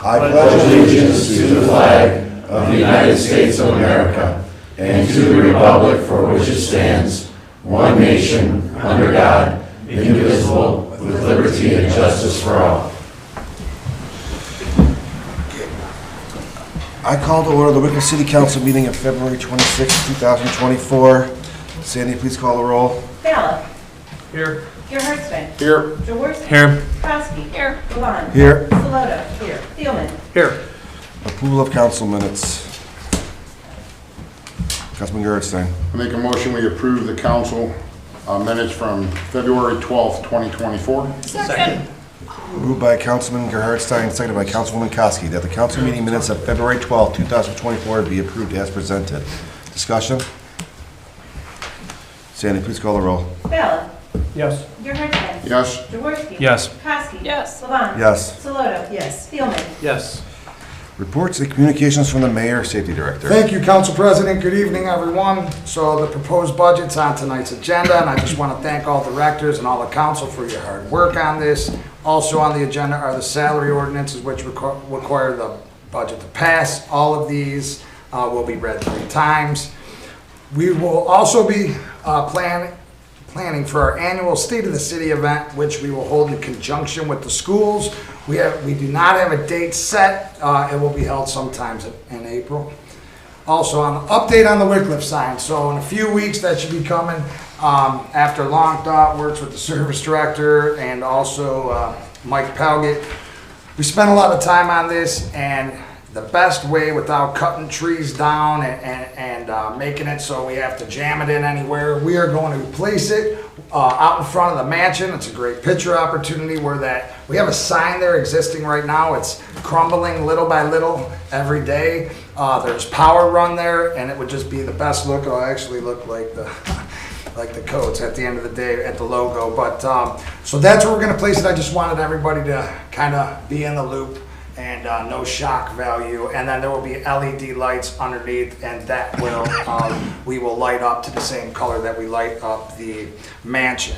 I pledge allegiance to the flag of the United States of America and to the republic for which it stands, one nation, under God, indivisible, with liberty and justice for all. I call to order the Wickliffe City Council meeting of February 26, 2024. Sandy, please call the roll. Ballot. Here. Gerhardstein. Here. Jaworski. Here. Kowski. Here. Levon. Here. Saloto. Here. Thielman. Here. Approval of council minutes. Councilman Gerhardstein. I make a motion we approve the council minutes from February 12th, 2024. Second. Moved by Councilman Gerhardstein, seconded by Councilwoman Kowski, that the council meeting minutes of February 12, 2024 be approved as presented. Discussion? Sandy, please call the roll. Ballot. Yes. Gerhardstein. Yes. Jaworski. Yes. Kowski. Yes. Levon. Yes. Saloto. Yes. Thielman. Yes. Reports and communications from the Mayor, Safety Director. Thank you, Council President. Good evening, everyone. So the proposed budget's on tonight's agenda, and I just want to thank all directors and all the council for your hard work on this. Also on the agenda are the salary ordinances, which require the budget to pass. All of these will be read 3 times. We will also be planning for our annual State of the City event, which we will hold in conjunction with the schools. We do not have a date set. It will be held sometimes in April. Also, on the update on the Wickliffe sign. So in a few weeks, that should be coming after long thought, works with the service director and also Mike Palgett. We spent a lot of time on this, and the best way without cutting trees down and making it so we have to jam it in anywhere, we are going to place it out in front of the mansion. It's a great picture opportunity where we have a sign there existing right now. It's crumbling little by little every day. There's power run there, and it would just be the best look. It'll actually look like the like the coats at the end of the day at the logo. But so that's where we're going to place it. I just wanted everybody to kind of be in the loop. And no shock value, and then there will be LED lights underneath, and that will we will light up to the same color that we light up the mansion.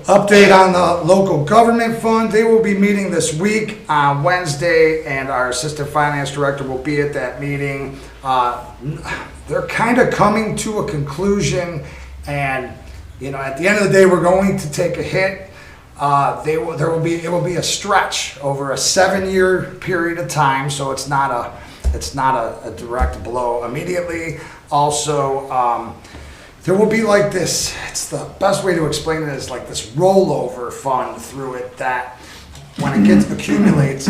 Update on the local government fund. They will be meeting this week on Wednesday, and our assistant finance director will be at that meeting. They're kind of coming to a conclusion, and at the end of the day, we're going to take a hit. It will be a stretch over a 7-year period of time, so it's not a direct blow immediately. Also, there will be like this. It's the best way to explain it is like this rollover fund through it that when it accumulates,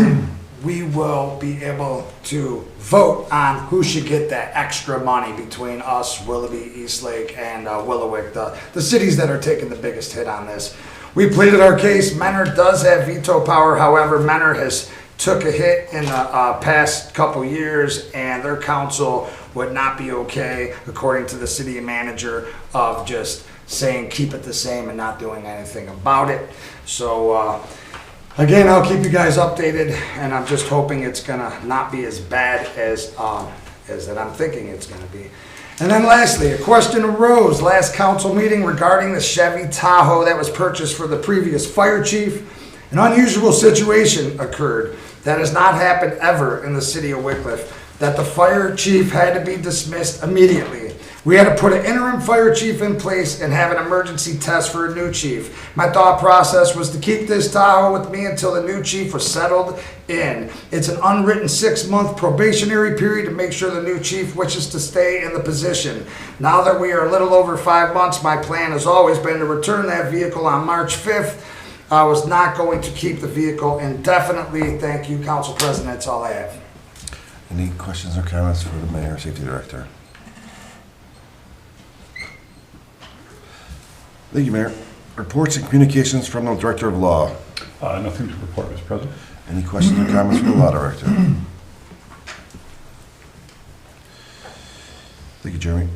we will be able to vote on who should get that extra money between us, Willoughby, Eastlake, and Willowick, the cities that are taking the biggest hit on this. We pleaded our case. Mentor does have veto power. However, Mentor has took a hit in the past couple years, and their council would not be okay, according to the city manager, of just saying keep it the same and not doing anything about it. So again, I'll keep you guys updated, and I'm just hoping it's gonna not be as bad as that I'm thinking it's gonna be. And then lastly, a question arose last council meeting regarding the Chevy Tahoe that was purchased for the previous fire chief. An unusual situation occurred that has not happened ever in the city of Wickliffe, that the fire chief had to be dismissed immediately. We had to put an interim fire chief in place and have an emergency test for a new chief. My thought process was to keep this Tahoe with me until the new chief was settled in. It's an unwritten 6-month probationary period to make sure the new chief wishes to stay in the position. Now that we are a little over 5 months, my plan has always been to return that vehicle on March 5th. I was not going to keep the vehicle indefinitely. Thank you, Council President. That's all I have. Any questions or comments for the Mayor, Safety Director? Thank you, Mayor. Reports and communications from the Director of Law. Nothing to report, Mr. President. Any questions or comments from the Law Director? Thank you, Jeremy.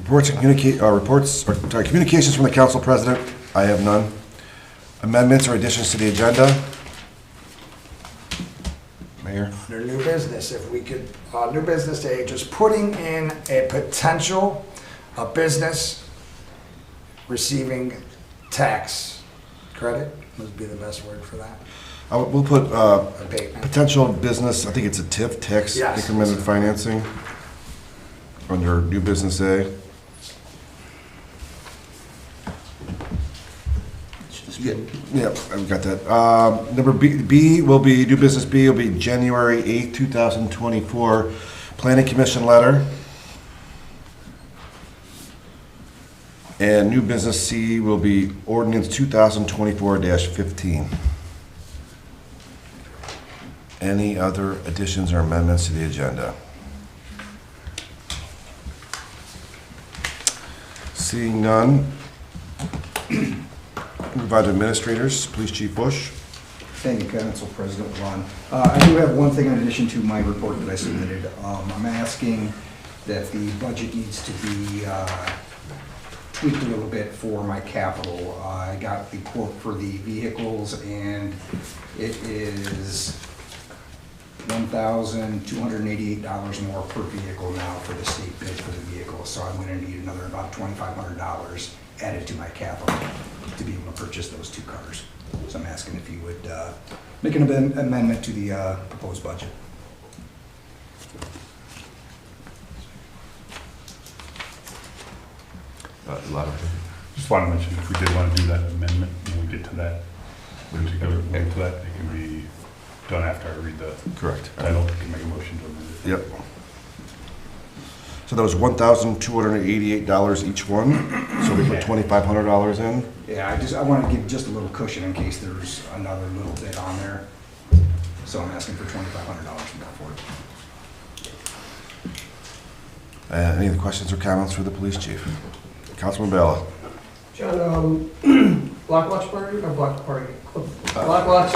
Communications from the Council President. I have none. Amendments or additions to the agenda? Mayor? Under new business, if we could, new business day, just putting in a potential, a business receiving tax credit would be the best word for that. We'll put Abatement. potential business, I think it's a TIF, tax Yes. incremented financing, under new business A. Yep, I've got that. Number B will be, new business B will be January 8th, 2024, Planning Commission letter. And new business C will be ordinance 2024-15. Any other additions or amendments to the agenda? Seeing none, move on to administrators. Police Chief Bush. Thank you, Council President Vaughn. I do have one thing in addition to my report that I submitted. I'm asking that the budget needs to be tweaked a little bit for my capital. I got the quote for the vehicles, and it is $1,288 more per vehicle now for the state bid for the vehicle. So I'm going to need another about $2,500 added to my capital to be able to purchase those two cars. So I'm asking if you would make an amendment to the proposed budget. Just want to mention, if we did want to do that amendment, when we get to that, when we go into that, it can be done after I read the Correct. title. We can make a motion to amend it. Yep. So that was $1,288 each one, so we put $2,500 in. Yeah, I want to give just a little cushion in case there's another little bit on there. So I'm asking for $2,500 more for it. Any other questions or comments for the police chief? Councilman Bella. John, Block Watch party or Block party? Block Watch,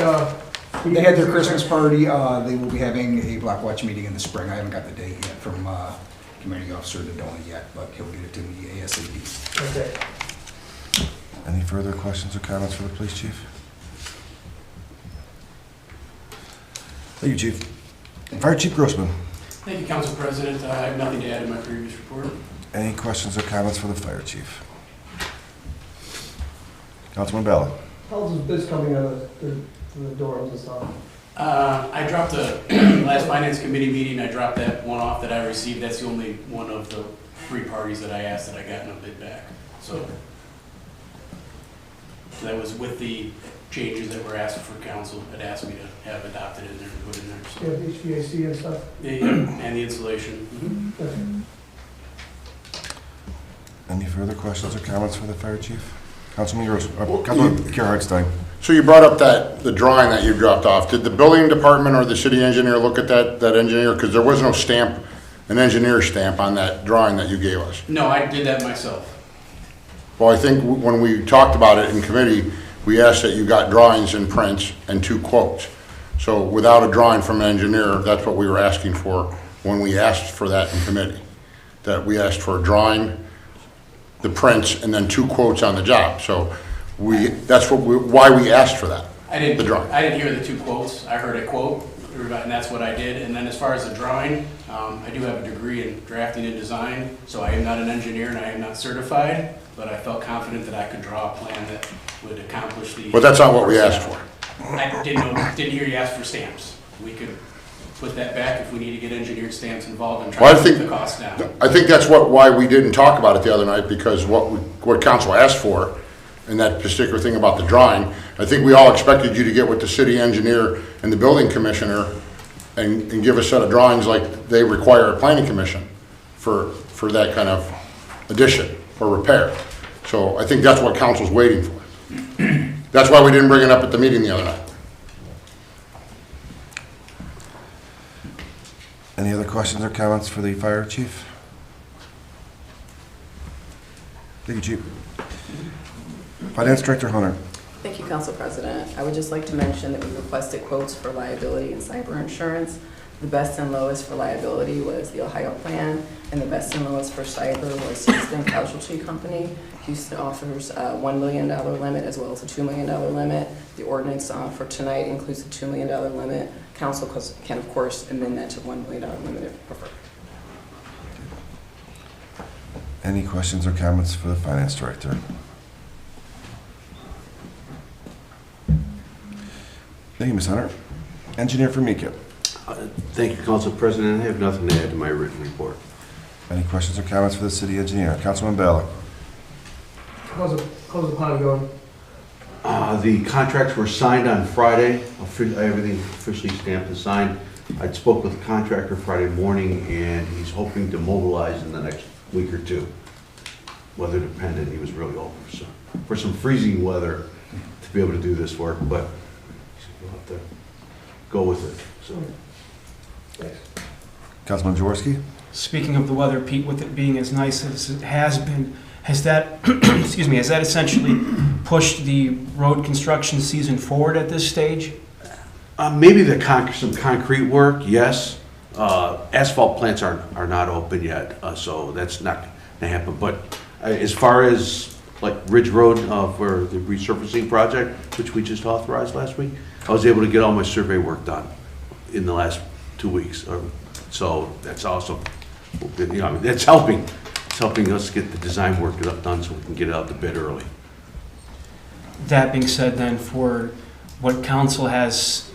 They had their Christmas party. They will be having a Black Watch meeting in the spring. I haven't got the date yet from Community Officer Dodona yet, but he'll get it to me ASAP. Okay. Any further questions or comments for the police chief? Thank you, Chief. Fire Chief Grossman. Thank you, Council President. I have nothing to add to my previous report. Any questions or comments for the fire chief? Councilman Bella. How's the bids coming out of the dorms and stuff? I dropped the last Finance Committee meeting, I dropped that one off that I received. That's the only one of the 3 parties that I asked that I got no bid back. So that was with the changes that were asked for council, had asked me to have adopted in there and put in there. So. You have HVAC and stuff? And the insulation. Mm-hmm. Okay. Any further questions or comments for the fire chief? Councilman Gerhardstein. So you brought up the drawing that you dropped off. Did the building department or the city engineer look at that engineer? Because there was no stamp, an engineer stamp on that drawing that you gave us. No, I did that myself. Well, I think when we talked about it in committee, we asked that you got drawings and prints and 2 quotes. So without a drawing from an engineer, that's what we were asking for when we asked for that in committee. That we asked for a drawing, the prints, and then 2 quotes on the job. So that's why we asked for that. I didn't hear the 2 quotes. I heard a quote, and that's what I did. And then as far as the drawing, I do have a degree in drafting and design, so I am not an engineer and I am not certified, but I felt confident that I could draw a plan that would accomplish the... But that's not what we asked for. I didn't hear you ask for stamps. We could put that back if we need to get engineered stamps involved and try to keep the cost down. I think that's why we didn't talk about it the other night, because what council asked for, and that particular thing about the drawing, I think we all expected you to get with the city engineer and the building commissioner and give a set of drawings like they require a planning commission for that kind of addition or repair. So I think that's what council's waiting for. That's why we didn't bring it up at the meeting the other night. Any other questions or comments for the fire chief? Thank you, Chief. Finance Director Hunter. Thank you, Council President. I would just like to mention that we requested quotes for liability and cyber insurance. The best and lowest for liability was the Ohio plan, and the best and lowest for cyber was Houston Casualty Company. Houston offers a $1 million limit as well as a $2 million limit. The ordinance for tonight includes a $2 million limit. Council can, of course, amend that to $1 million limit if preferred. Any questions or comments for the Finance Director? Thank you, Ms. Hunter. Engineer for Mika. Thank you, Council President. I have nothing to add to my written report. Any questions or comments for the city engineer? Councilman Ballard. How's the pilot going? The contracts were signed on Friday. Everything officially stamped and signed. I spoke with the contractor Friday morning, and he's hoping to mobilize in the next week or two. Weather dependent, he was really hoping for some freezing weather to be able to do this work, but we'll have to go with it. So, Councilman Jaworski. Speaking of the weather, Pete, with it being as nice as it has been, has that, excuse me, has that essentially pushed the road construction season forward at this stage? maybe some concrete work, yes. Asphalt plants are not open yet, so that's not gonna happen. But as far as like Ridge Road for the resurfacing project, which we just authorized last week, I was able to get all my survey work done in the last 2 weeks. So that's awesome. You know, I mean, that's helping. It's helping us get the design work done so we can get it out to bid early. That being said, then, for what council has,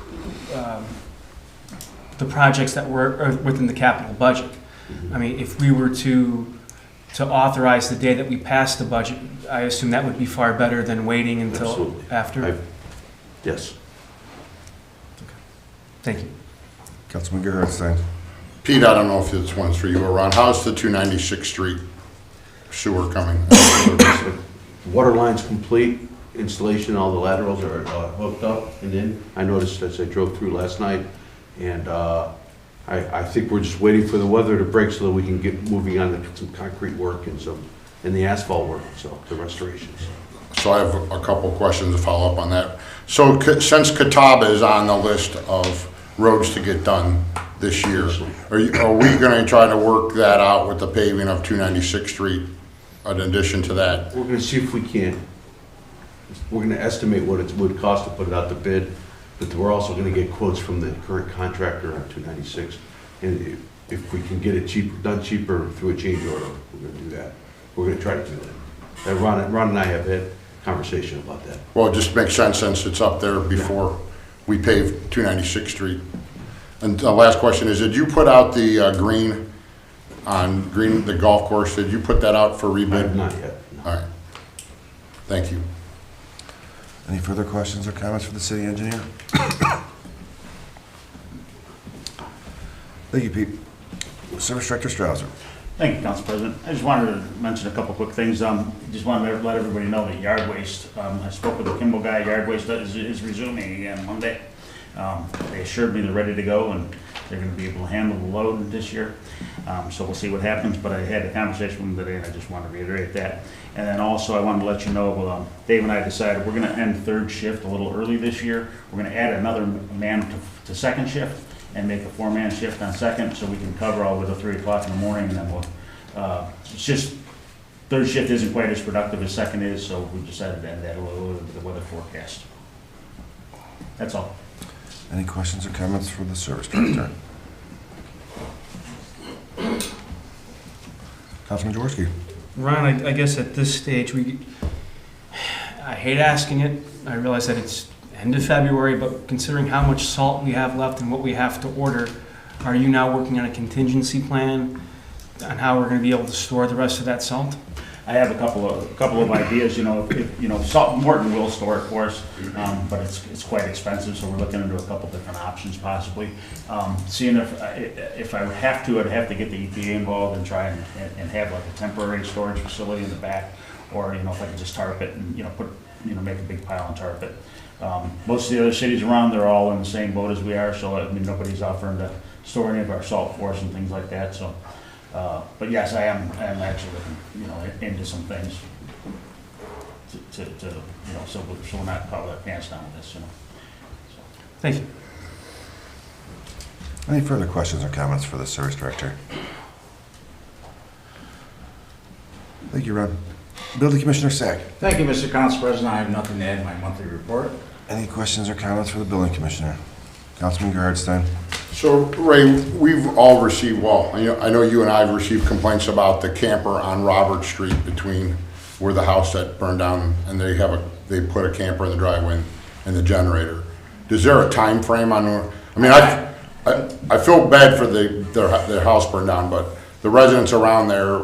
the projects that were within the capital budget, I mean, if we were to authorize the day that we pass the budget, I assume that would be far better than waiting until Absolutely. after? Yes. Thank you. Councilman Gerhardstein. Pete, I don't know if this one's for you or Ron. How's the 296th Street sewer coming? Water line's complete, installation, all the laterals are hooked up and in. I noticed as I drove through last night, and I think we're just waiting for the weather to break so that we can get moving on to some concrete work and the asphalt work, so the restorations. So I have a couple questions to follow up on that. So since Catawba is on the list of roads to get done this year, are we going to try to work that out with the paving of 296th Street in addition to that? We're going to see if we can. We're going to estimate what it would cost to put it out to bid, but we're also going to get quotes from the current contractor on 296. And if we can get it done cheaper through a change order, we're going to do that. We're going to try to do that. And Ron and I have had a conversation about that. Well, it just makes sense since it's up there before we pave 296th Street. And the last question is, did you put out the green on the golf course? Did you put that out for rebid? Not yet. No. All right. Thank you. Any further questions or comments for the city engineer? Thank you, Pete. Service Director Strouser. Thank you, Council President. I just wanted to mention a couple quick things. Just wanted to let everybody know that yard waste, I spoke with the Kimball guy, yard waste is resuming again Monday. They assured me they're ready to go and they're going to be able to handle the load this year. So we'll see what happens, but I had a conversation with them today and I just want to reiterate that. And then also I wanted to let you know, Dave and I decided we're going to end third shift a little early this year. We're going to add another man to second shift and make a 4-man shift on second so we can cover all with the 3 o'clock in the morning, and then we'll, it's just, third shift isn't quite as productive as second is, so we decided to add that a little bit of the weather forecast. That's all. Any questions or comments for the Service Director? Councilman Jaworski. Ron, I guess at this stage, I hate asking it. I realize that it's end of February, but considering how much salt we have left and what we have to order, are you now working on a contingency plan on how we're going to be able to store the rest of that salt? I have a couple of ideas. Salt Morton will store it for us, but it's quite expensive, so we're looking into a couple different options possibly. Seeing if I would have to, I'd have to get the EPA involved and try and have like a temporary storage facility in the back, or if I could just tarp it and make a big pile and tarp it. Most of the other cities around, they're all in the same boat as we are, so I mean nobody's offering to store any of our salt for us and things like that. So. But yes, I am actually looking, into some things so we're not caught with our pants down with this, So. Thank you. Any further questions or comments for the Service Director? Thank you, Ron. Building Commissioner Sack. Thank you, Mr. Council President. I have nothing to add in my monthly report. Any questions or comments for the Building Commissioner? Councilman Gerhardstein. So, Ray, we've all received, I know you and I have received complaints about the camper on Robert Street between where the house that burned down, and they put a camper in the driveway and the generator. is there a time frame on, I mean, I feel bad for their house burned down, but the residents around there,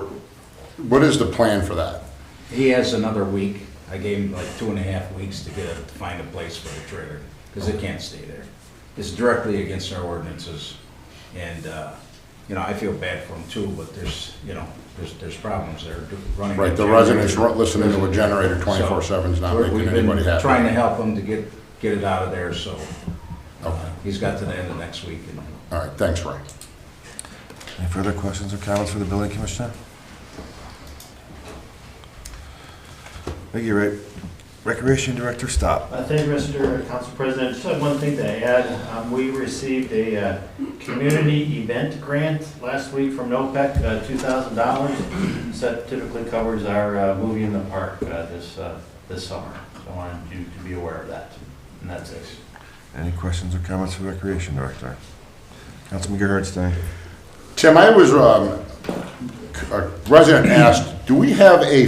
what is the plan for that? He has another week. I gave him like 2.5 weeks to find a place for the trailer, because it can't stay there. It's directly against our ordinances, and, you know, I feel bad for him too, but there's, you know, there's problems there running. Right, the residents listening to a generator 24/7 is not making anybody happy. Trying to help him to get it out of there, so he's got to the end of next week. All right, thanks, Ray. Any further questions or comments for the building commissioner? Thank you, Ray. Recreation Director, stop. Thank you, Mr. Council President. Just have one thing to add. We received a community event grant last week from NOPEC, $2,000. That typically covers our movie in the park this summer. So I wanted you to be aware of that. And that's it. Any questions or comments for the Recreation Director? Councilman Gerhardstein. Tim, I was, a resident asked, do we have a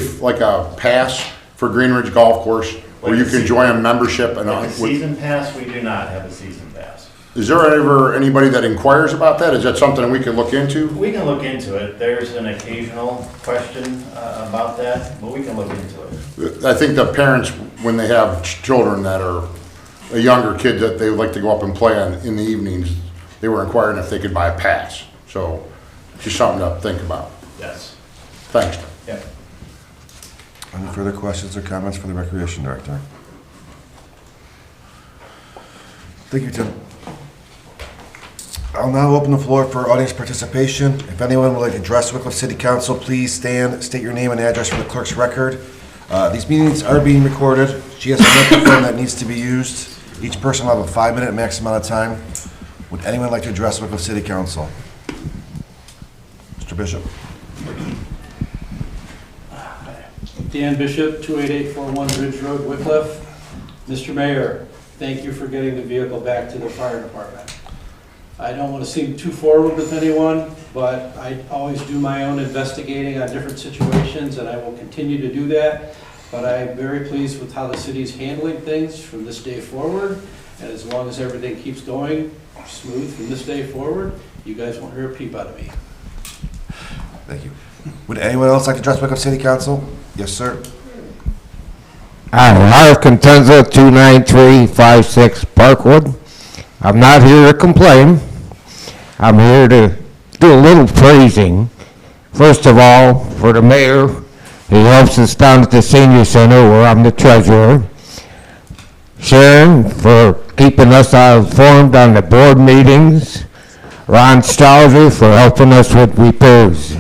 pass for Green Ridge Golf Course where you can join a membership? And Like a season pass, we do not have a season pass. Is there ever anybody that inquires about that? Is that something we could look into? We can look into it. There's an occasional question about that, but we can look into it. I think the parents, when they have children that are a younger kid that they would like to go up and play on in the evenings, they were inquiring if they could buy a pass. So just something to think about. Yes. Thanks, Tim. Yep. Any further questions or comments for the Recreation Director? Thank you, Tim. I'll now open the floor for audience participation. If anyone would like to address Wickliffe City Council, please stand, state your name and address for the clerk's record. These meetings are being recorded. She has a microphone that needs to be used. Each person will have a 5-minute max amount of time. Would anyone like to address Wickliffe City Council? Mr. Bishop. Dan Bishop, 28841 Ridge Road, Wickliffe. Mr. Mayor, thank you for getting the vehicle back to the fire department. I don't want to seem too forward with anyone, but I always do my own investigating on different situations, and I will continue to do that. But I'm very pleased with how the city's handling things from this day forward, and as long as everything keeps going smooth from this day forward, you guys won't hear a peep out of me. Thank you. Would anyone else like to address Wickliffe City Council? Yes, sir. Mark Contenza, 29356 Parkwood. I'm not here to complain. I'm here to do a little praising. First of all, for the mayor, he helps us down at the senior center where I'm the treasurer. Sharon, for keeping us informed on the board meetings. Ron Stouser, for helping us with repairs.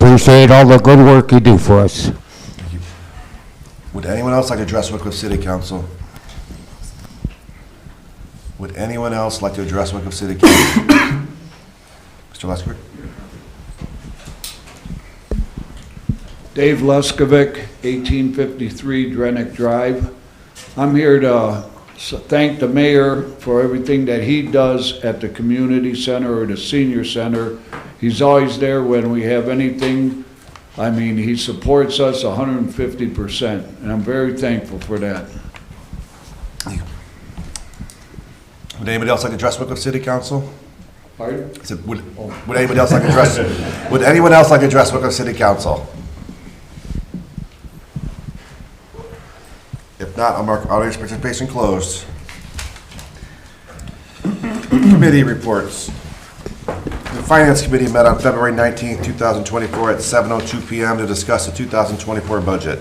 Appreciate all the good work you do for us. Thank you. Would anyone else like to address Wickliffe City Council? Would anyone else like to address Wickliffe City Council? Mr. Lesker? Dave Leskovic, 1853 Drenick Drive. I'm here to thank the mayor for everything that he does at the community center or the senior center. He's always there when we have anything. I mean, he supports us 150%, and I'm very thankful for that. Would anybody else like to address Wickliffe City Council? Pardon? I said, would anybody else like to address? Would anyone else like to address Wickliffe City Council? If not, I'll mark audience participation closed. Committee reports. The Finance Committee met on February 19th, 2024 at 7:02 p.m. to discuss the 2024 budget.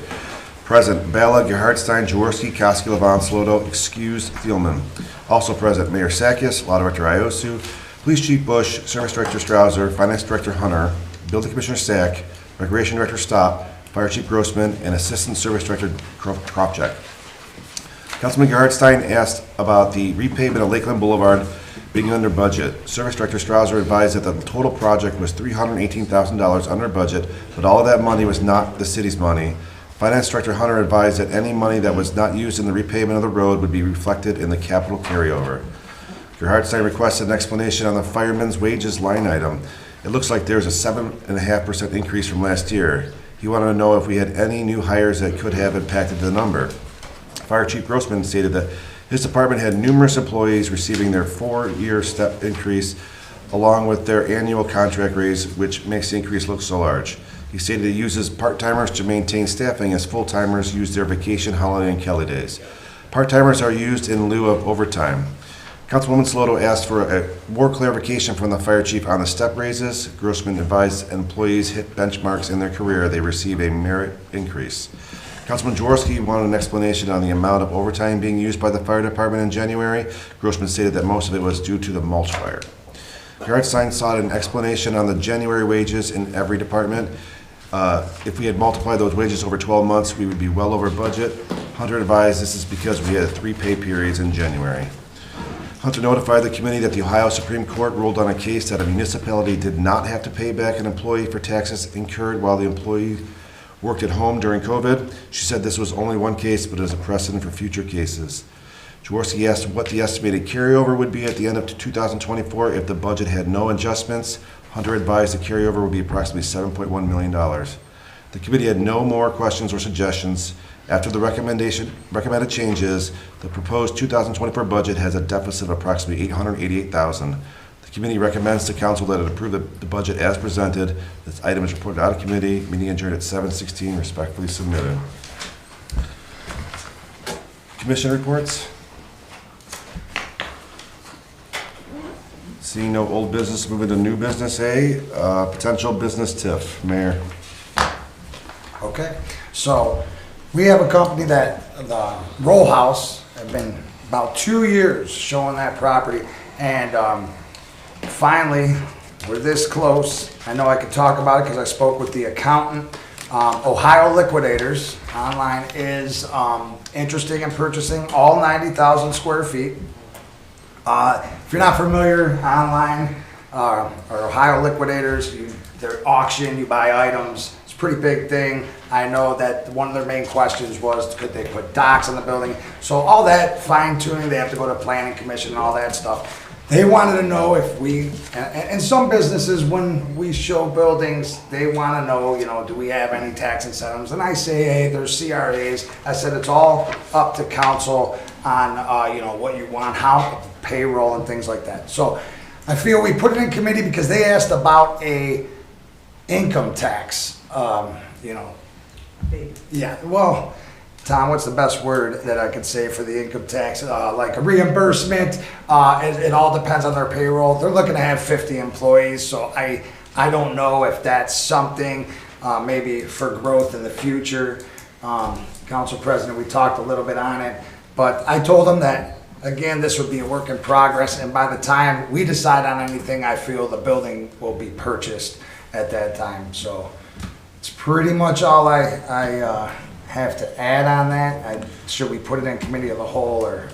Present, Bala, Gerhardstein, Jaworski, Koski, Levon, Sloto, excused, Thielman. Also present, Mayor Sakis, Law Director Iosu, Police Chief Bush, Service Director Strouser, Finance Director Hunter, Building Commissioner Sack, Recreation Director Stopp, Fire Chief Grossman, and Assistant Service Director Kropchak. Councilman Gerhardstein asked about the repavement of Lakeland Boulevard being under budget. Service Director Strouser advised that the total project was $318,000 under budget, but all of that money was not the city's money. Finance Director Hunter advised that any money that was not used in the repavement of the road would be reflected in the capital carryover. Gerhardstein requested an explanation on the fireman's wages line item. It looks like there's a 7.5% increase from last year. He wanted to know if we had any new hires that could have impacted the number. Fire Chief Grossman stated that His department had numerous employees receiving their 4-year step increase along with their annual contract raise, which makes the increase look so large. He stated he uses part-timers to maintain staffing as full-timers use their vacation, holiday, and Kelly days. Part-timers are used in lieu of overtime. Councilwoman Sloto asked for more clarification from the fire chief on the step raises. Grossman advised employees hit benchmarks in their career, they receive a merit increase. Councilman Jaworski wanted an explanation on the amount of overtime being used by the fire department in January. Grossman stated that most of it was due to the mulch fire. Yardstein sought an explanation on the January wages in every department. If we had multiplied those wages over 12 months, we would be well over budget. Hunter advised this is because we had 3 pay periods in January. Hunter notified the committee that the Ohio Supreme Court ruled on a case that a municipality did not have to pay back an employee for taxes incurred while the employee worked at home during COVID. She said this was only one case, but is a precedent for future cases. Jaworski asked what the estimated carryover would be at the end of 2024 if the budget had no adjustments. Hunter advised the carryover would be approximately $7.1 million. The committee had no more questions or suggestions. After the recommended changes, the proposed 2024 budget has a deficit of approximately $888,000. The committee recommends to council that it approve the budget as presented. This item is reported out of committee. Meeting adjourned at 7:16. Respectfully submitted. Commission reports. Seeing no old business, moving to new business A. Potential business TIF. Mayor. Okay, so we have a company that, the Row House, have been about 2 years showing that property, and finally, we're this close. I know I could talk about it because I spoke with the accountant. Ohio Liquidators online is interested in purchasing all 90,000 square feet. If you're not familiar, online, or Ohio Liquidators, they're auction, you buy items. It's a pretty big thing. I know that one of their main questions was, could they put docks on the building? So all that fine tuning, they have to go to planning commission and all that stuff. They wanted to know if we, and some businesses, when we show buildings, they want to know, do we have any tax incentives? And I say, hey, there's CRAs. I said, it's all up to council on, what you want, how payroll and things like that. So I feel we put it in committee because they asked about a income tax, Yeah, well, Tom, what's the best word that I could say for the income tax? Like a reimbursement. It all depends on their payroll. They're looking to have 50 employees, so I don't know if that's something maybe for growth in the future. Council President, we talked a little bit on it, but I told them that, again, this would be a work in progress, and by the time we decide on anything, I feel the building will be purchased at that time. So it's pretty much all I have to add on that. Should we put it in committee of the whole or?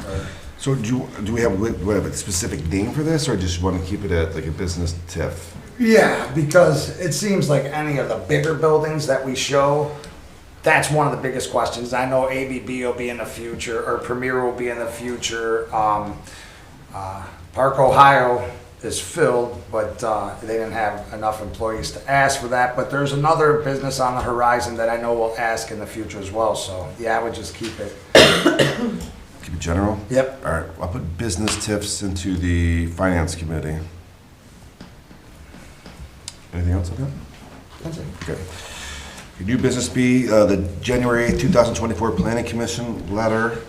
So do we have a specific name for this, or just want to keep it at like a business TIF? Yeah, because it seems like any of the bigger buildings that we show, that's one of the biggest questions. I know ABB will be in the future, or Premier will be in the future. Park Ohio is filled, but they didn't have enough employees to ask for that. But there's another business on the horizon that I know will ask in the future as well. So yeah, I would just keep it. Keep it general? Yep. All right, I'll put business TIFs into the finance committee. Anything else on that? That's it. Okay. Your new business B, the January 8th, 2024 Planning Commission letter.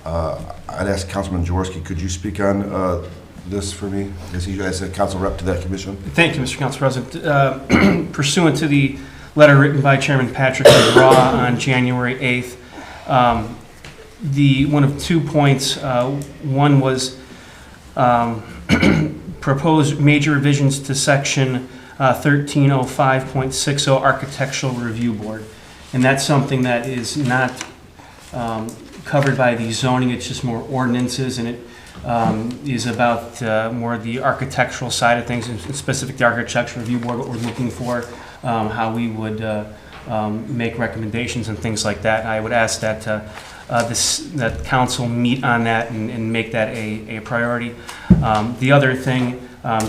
I'd ask Councilman Jaworski, could you speak on this for me? As you guys a council rep to that commission. Thank you, Mr. Council President. Pursuant to the letter written by Chairman Patrick McGraw on January 8th, one of 2 points, one was proposed major revisions to section 1305.60 Architectural Review Board. And that's something that is not covered by the zoning, it's just more ordinances, and it is about more the architectural side of things, and specific the Architectural Review Board, what we're looking for, how we would make recommendations and things like that. And I would ask that that council meet on that and make that a priority. The other thing,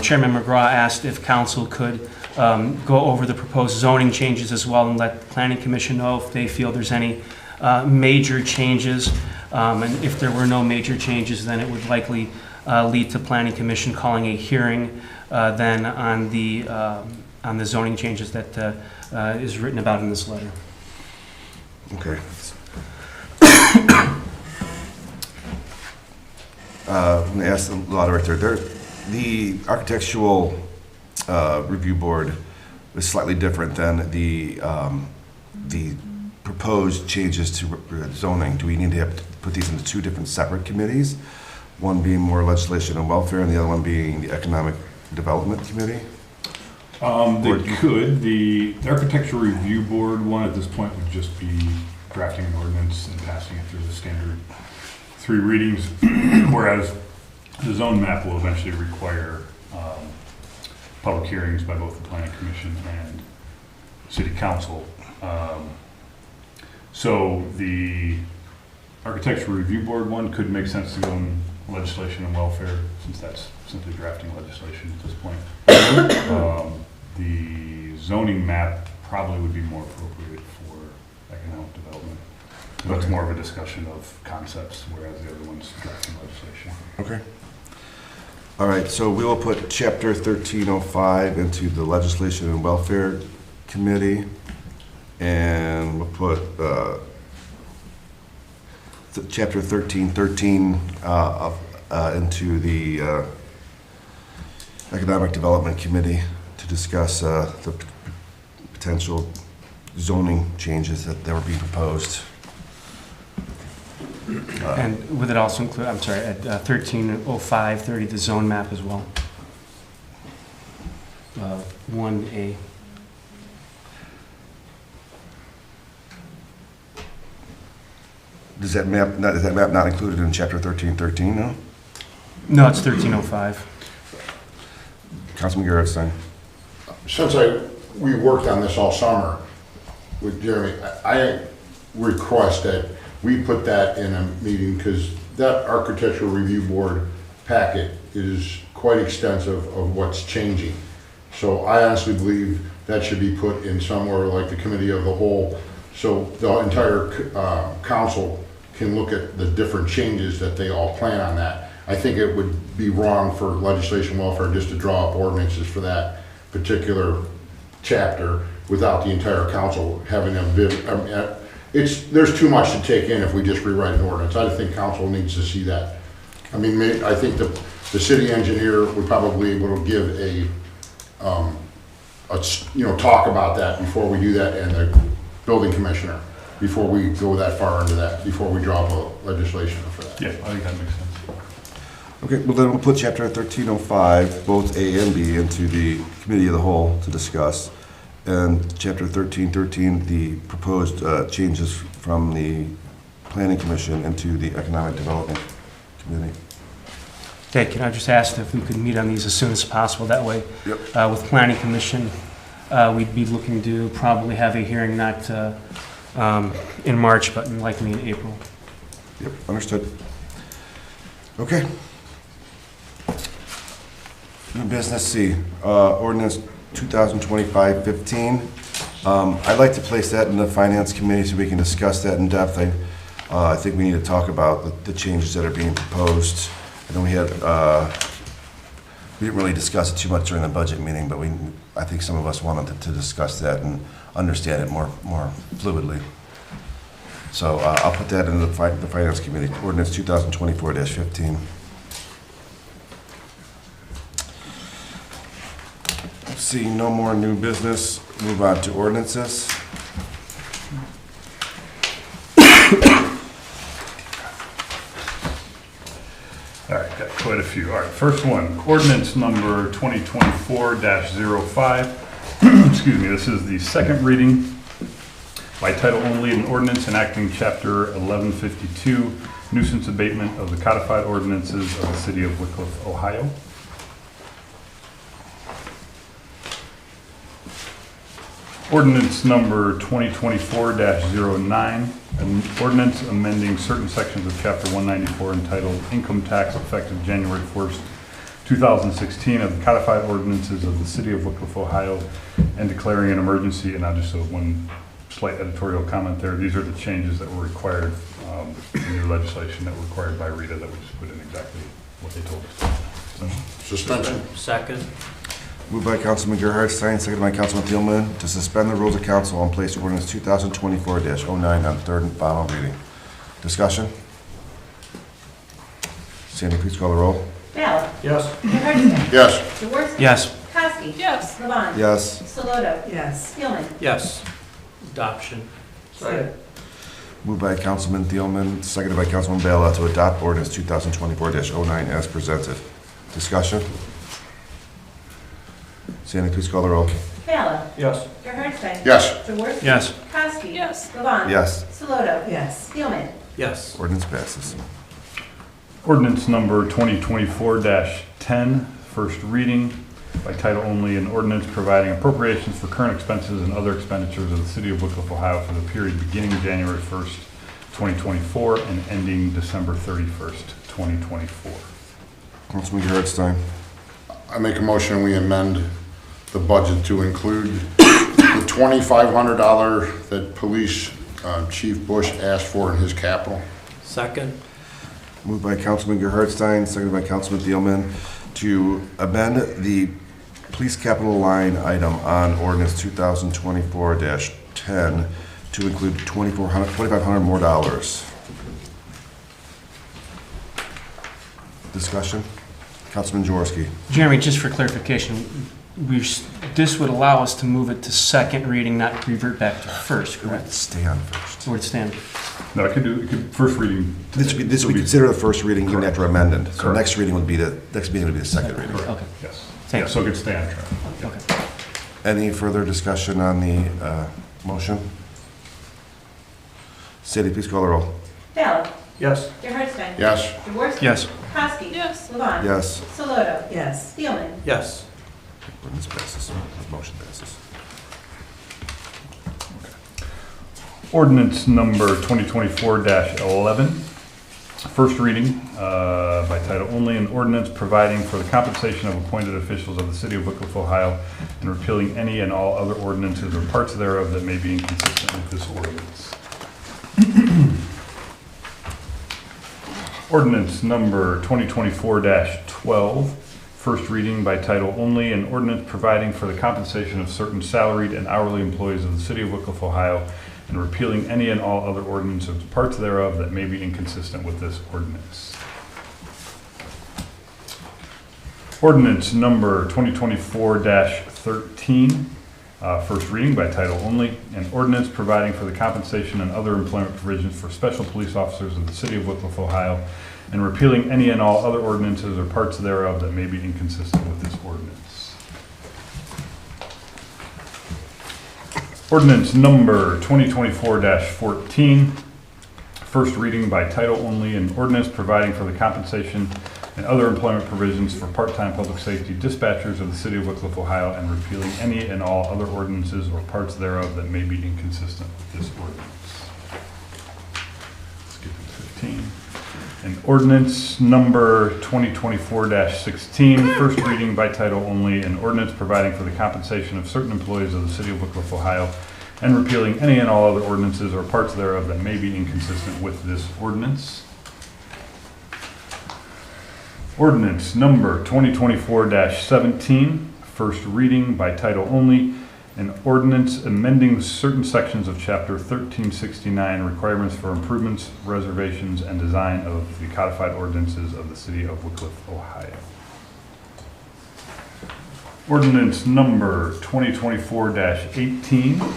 Chairman McGraw asked if council could go over the proposed zoning changes as well and let the Planning Commission know if they feel there's any major changes. And if there were no major changes, then it would likely lead to Planning Commission calling a hearing then on the zoning changes that is written about in this letter. Okay. I'm going to ask the law director, the architectural review board is slightly different than the proposed changes to zoning. Do we need to have to put these into two different separate committees? One being more legislation and welfare and the other one being the economic development committee? They could. The architecture review board one at this point would just be drafting an ordinance and passing it through the standard 3 readings, whereas the zone map will eventually require public hearings by both the planning commission and city council. So the architecture review board one could make sense to go in legislation and welfare, since that's simply drafting legislation at this point. The zoning map probably would be more appropriate for economic development. That's more of a discussion of concepts, whereas the other one's drafting legislation. Okay. All right, so we will put chapter 1305 into the legislation and welfare committee, and we'll put chapter 1313 into the economic development committee to discuss the potential zoning changes that were being proposed. And would it also include, I'm sorry, at 130530, the zone map as well? 1A. Is that map not included in chapter 1313 now? No, it's 1305. Councilman Gerritsen. Since we worked on this all summer with Jeremy, I request that we put that in a meeting, because that architectural review board packet is quite extensive of what's changing. So I honestly believe that should be put in somewhere like the committee of the whole, so the entire council can look at the different changes that they all plan on that. I think it would be wrong for legislation welfare just to draw up ordinances for that particular chapter without the entire council having a there's too much to take in if we just rewrite an ordinance. I think council needs to see that. I mean, I think the city engineer would probably be able to give a talk about that before we do that, and the building commissioner, before we go that far into that, before we draw up legislation for that. Yeah, I think that makes sense. Okay, well then we'll put chapter 1305, both A and B, into the committee of the whole to discuss. And chapter 1313, the proposed changes from the planning commission into the economic development committee. Okay, can I just ask if we could meet on these as soon as possible? That way, Yep. with planning commission, we'd be looking to probably have a hearing not in March, but likely in April. Yep, understood. Okay. New business C, ordinance 2025-15. I'd like to place that in the finance committee so we can discuss that in depth. I think we need to talk about the changes that are being proposed. I know we didn't really discuss it too much during the budget meeting, but I think some of us wanted to discuss that and understand it more fluidly. So I'll put that in the finance committee, ordinance 2024-15. Seeing no more new business, move on to ordinances. All right, got quite a few. All right, first one, ordinance number 2024-05. Excuse me, this is the second reading by title only, an ordinance enacting chapter 1152, nuisance abatement of the codified ordinances of the city of Wickliffe, Ohio. Ordinance number 2024-09, an ordinance amending certain sections of chapter 194 entitled Income Tax effective January 1st, 2016 of the codified ordinances of the city of Wickliffe, Ohio, and declaring an emergency. And I'll just one slight editorial comment there. These are the changes that were required new legislation that was required by Rita that we just put in exactly what they told us. So, Suspension. Second. Moved by Councilman Gerhard Stein, seconded by Councilman Thielman, to suspend the rules of council and place ordinance 2024-09 on third and final reading. Discussion? Sandy, please call the roll. Ballard. Yes. Gerhardstein. Yes. Jaworski. Yes. Kowski. Yes. Levon. Yes. Saloto. Yes. Spielman. Yes. Adoption. Second. Moved by Councilman Thielman, seconded by Councilman Bella, to adopt ordinance 2024-09 as presented. Discussion? Sandy, please call the roll. Ballard. Yes. Gerhardstein. Yes. Jaworski. Yes. Kowski. Yes. Levon. Yes. Saloto. Yes. Spielman. Yes. Ordinance passes. Ordinance number 2024-10, first reading by title only, an ordinance providing appropriations for current expenses and other expenditures of the city of Wickliffe, Ohio for the period beginning January 1st, 2024 and ending December 31st, 2024. Councilman Gerhard Stein. I make a motion, we amend the budget to include the $2,500 that Police Chief Bush asked for in his capital. Second. Moved by Councilman Gerhard Stein, seconded by Councilman Thielman, to amend the police capital line item on ordinance 2024-10 to include $2,500 more dollars. Discussion? Councilman Jaworski. Jeremy, just for clarification, this would allow us to move it to second reading, not revert back to first, correct? Stay on first. Or it stand? No, it could first reading. This would be considered the first reading even after amended. So Correct. next meeting would be the second reading. Okay. Yes. Thank Yeah, so it could stay on track. Okay. Any further discussion on the motion? Sadie, please call the roll. Ballard. Yes. Gerhardstein. Yes. Jaworski. Yes. Kowski. Yes. Levon. Yes. Saloto. Yes. Spielman. Yes. Ordinance passes. Motion passes. Ordinance number 2024-11, first reading by title only, an ordinance providing for the compensation of appointed officials of the city of Wickliffe, Ohio, and repealing any and all other ordinances or parts thereof that may be inconsistent with this ordinance. Ordinance number 2024-12, first reading by title only, an ordinance providing for the compensation of certain salaried and hourly employees of the city of Wickliffe, Ohio, and repealing any and all other ordinances or parts thereof that may be inconsistent with this ordinance. Ordinance number 2024-13, first reading by title only, an ordinance providing for the compensation and other employment provisions for special police officers of the city of Wickliffe, Ohio, and repealing any and all other ordinances or parts thereof that may be inconsistent with this ordinance. Ordinance number 2024-14, first reading by title only, an ordinance providing for the compensation and other employment provisions for part-time public safety dispatchers of the city of Wickliffe, Ohio, and repealing any and all other ordinances or parts thereof that may be inconsistent with this ordinance. Skip to 15. An ordinance number 2024-16, first reading by title only, an ordinance providing for the compensation of certain employees of the city of Wickliffe, Ohio, and repealing any and all other ordinances or parts thereof that may be inconsistent with this ordinance. Ordinance number 2024-17, first reading by title only, an ordinance amending certain sections of Chapter 1369, requirements for improvements, reservations, and design of the codified ordinances of the city of Wickliffe, Ohio. Ordinance number 2024-18,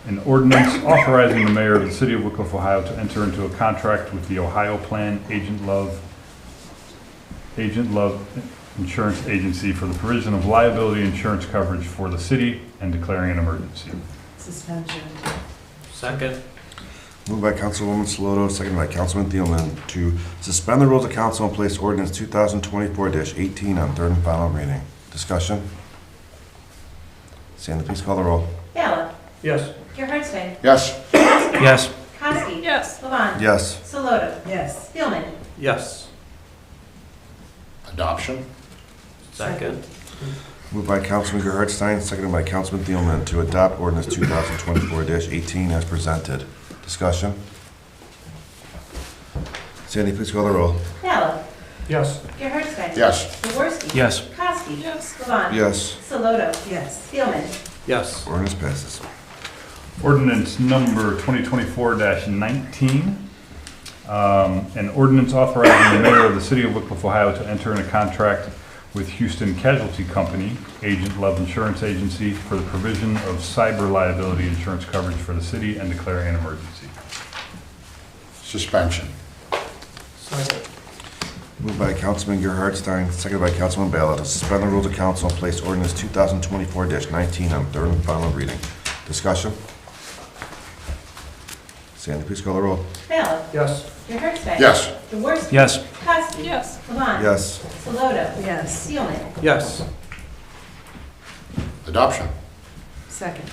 an ordinance authorizing the mayor of the city of Wickliffe, Ohio to enter into a contract with the Ohio Plan Agent Love Insurance Agency for the provision of liability insurance coverage for the city and declaring an emergency. Suspension. Second. Moved by Councilwoman Saloto, seconded by Councilman Thielman, to suspend the rules of council and place ordinance 2024-18 on third and final reading. Discussion? Sandy, please call the roll. Ballard. Yes. Gerhardstein. Yes. Yes. Kowski. Yes. Levon. Yes. Saloto. Yes. Spielman. Yes. Adoption. Second. Moved by Councilman Gerhard Stein, seconded by Councilman Thielman, to adopt ordinance 2024-18 as presented. Discussion? Sandy, please call the roll. Ballard. Yes. Gerhardstein. Yes. Jaworski. Yes. Kowski. Yes. Levon. Yes. Saloto. Yes. Spielman. Yes. Ordinance passes. Ordinance number 2024-19. An ordinance authorizing the mayor of the city of Wickliffe, Ohio to enter in a contract with Houston Casualty Company, Agent Love Insurance Agency, for the provision of cyber liability insurance coverage for the city and declaring an emergency. Suspension. Second. Moved by Councilman Gerhardstein, seconded by Councilman Ballard, to suspend the rules of council and place ordinance 2024-19 on third and final reading. Discussion? Sandy, please call the roll. Ballard. Yes. Gerhardstein. Yes. Jaworski. Yes. Kowski. Yes. Levon. Yes. Saloto. Yes. Spielman. Yes. Adoption. Second.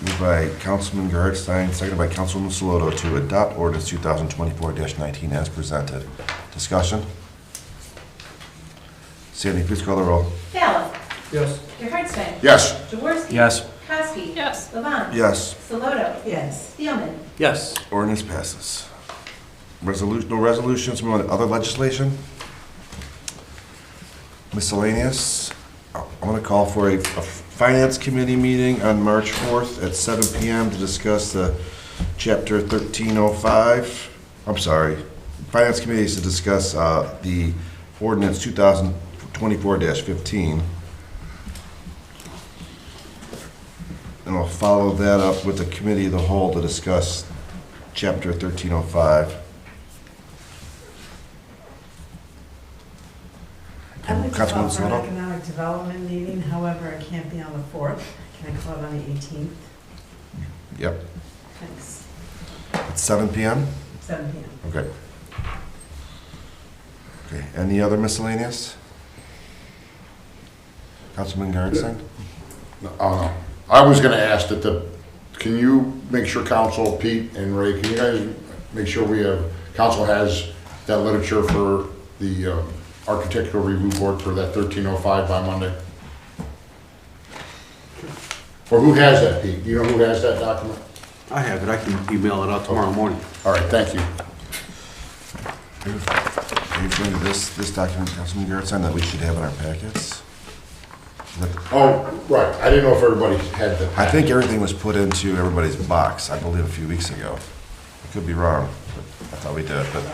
Moved by Councilman Gerhardstein, seconded by Councilwoman Saloto, to adopt ordinance 2024-19 as presented. Discussion? Sandy, please call the roll. Ballard. Yes. Gerhardstein. Yes. Jaworski. Yes. Kowski. Yes. Levon. Yes. Saloto. Yes. Spielman. Yes. Ordinance passes. No resolutions, move on to other legislation. Miscellaneous. I'm going to call for a Finance Committee meeting on March 4th at 7 PM to discuss the Chapter 1305. I'm sorry. Finance Committee is to discuss the ordinance 2024-15. And I'll follow that up with the Committee of the Whole to discuss Chapter 1305. I'd like to Councilwoman call for an Saloto? economic development meeting, however, I can't be on the 4th. Can I call it on the 18th? Yep. Thanks. At 7 PM? 7 PM. Okay. Okay, any other miscellaneous? Councilman Garrison? No. I was gonna ask that can you make sure council, Pete and Ray, can you guys make sure council has that literature for the architectural review board for that 1305 by Monday? Or who has that, Pete? Do you know who has that document? I have it. I can email it out tomorrow morning. All right, thank you. Are you referring to this document, Councilman Garrison, that we should have in our packets? Oh, right, I didn't know if everybody had the. I think everything was put into everybody's box, I believe, a few weeks ago. I could be wrong, but I thought we did, but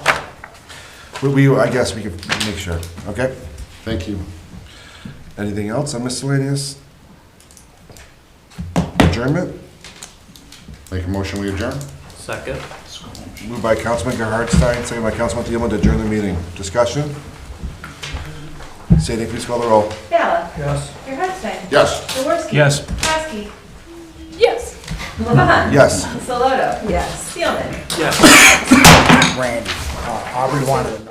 I guess we could make sure, okay? Thank you. Anything else on miscellaneous? Adjournment? Make a motion, we adjourn? Second. Moved by Councilman Gerhardstein, second by Councilman Thielman to adjourn the meeting. Discussion? Sadie, please call the roll. Ballard. Yes. Gerhardstein. Yes. Jaworski. Yes. Kowski. Yes. Levon. Yes. Saloto. Yes. Spielman. Yes. Randy, Aubrey wanted to know.